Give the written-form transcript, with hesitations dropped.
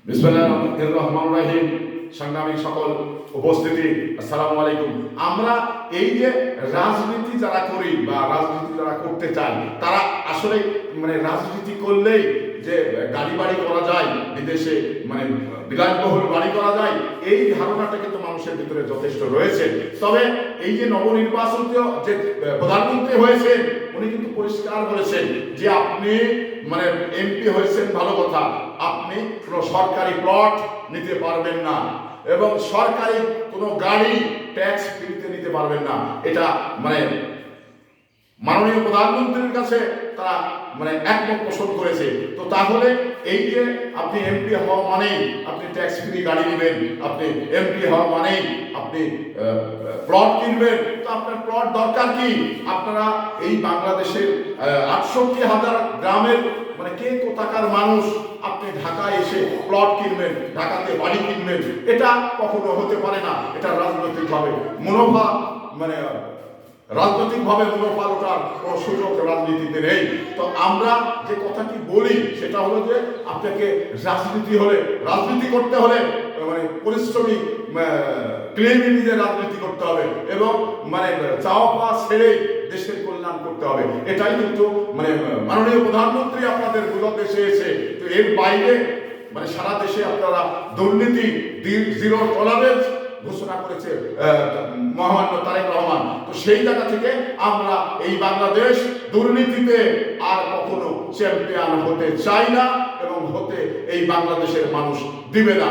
বিসমিল্লাহির রহমানির রহিম। সাংগ্রামিক সকল উপস্থিতি, আসসালামু আলাইকুম। আমরা এই যে রাজনীতি যারা করি বা রাজনীতি যারা করতে চাই, তারা আসলে রাজনীতি করলেই যে গাড়ি বাড়ি করা যায়, বিদেশে বিলাসবহুল বাড়ি করা যায়, এই ধারণাটা কিন্তু মানুষের ভিতরে যথেষ্ট রয়েছে। তবে এই যে নবনির্বাচিত যে প্রধানমন্ত্রী হয়েছেন, উনি কিন্তু পরিষ্কার বলেছেন যে আপনি এমপি হয়েছেন ভালো কথা, আপনি কোনো সরকারি প্লট নিতে পারবেন না এবং সরকারি কোনো গাড়ি ট্যাক্স ফ্রিতে নিতে পারবেন না। এটা মাননীয় প্রধানমন্ত্রীর কাছে তারা একমত পোষণ করেছে। তো তাহলে এই যে আপনি এমপি হওয়া মানেই আপনি ট্যাক্স ফ্রি গাড়ি নেবেন, আপনি এমপি হওয়া মানেই আপনি প্লট কিনবেন, তো আপনার প্লট দরকার কি? আপনারা এই বাংলাদেশের 68,000 গ্রামের কে কোথাকার মানুষ আপনি ঢাকায় এসে প্লট কিনবেন, ঢাকাতে বাড়ি কিনবেন? এটা কখনো হতে পারে না। এটা রাজনৈতিকভাবে মুনাফা রাজনৈতিকভাবে মুনাফা ওঠার কোনো সুযোগ রাজনীতিতে নেই। তো আমরা যে কথাটি বলি সেটা হলো যে আপনাকে রাজনীতি করতে হলে পরিশ্রমী ক্লেমিনিতে রাজনীতি করতে হবে এবং চাওয়া পাওয়া ছেড়ে দেশের কল্যাণ করতে হবে। এটাই কিন্তু মাননীয় প্রধানমন্ত্রী আপনাদের বিগত দেশে এসে, তো এর বাইরে সারা দেশে আপনারা দুর্নীতি জিরো টলারেন্স ঘোষণা করেছে মহামান্য তারেক রহমান। তো সেই জায়গা থেকে আমরা এই বাংলাদেশ দুর্নীতিতে আর কখনো চ্যাম্পিয়ন হতে চাই না এবং হতে এই বাংলাদেশের মানুষ দিবে না।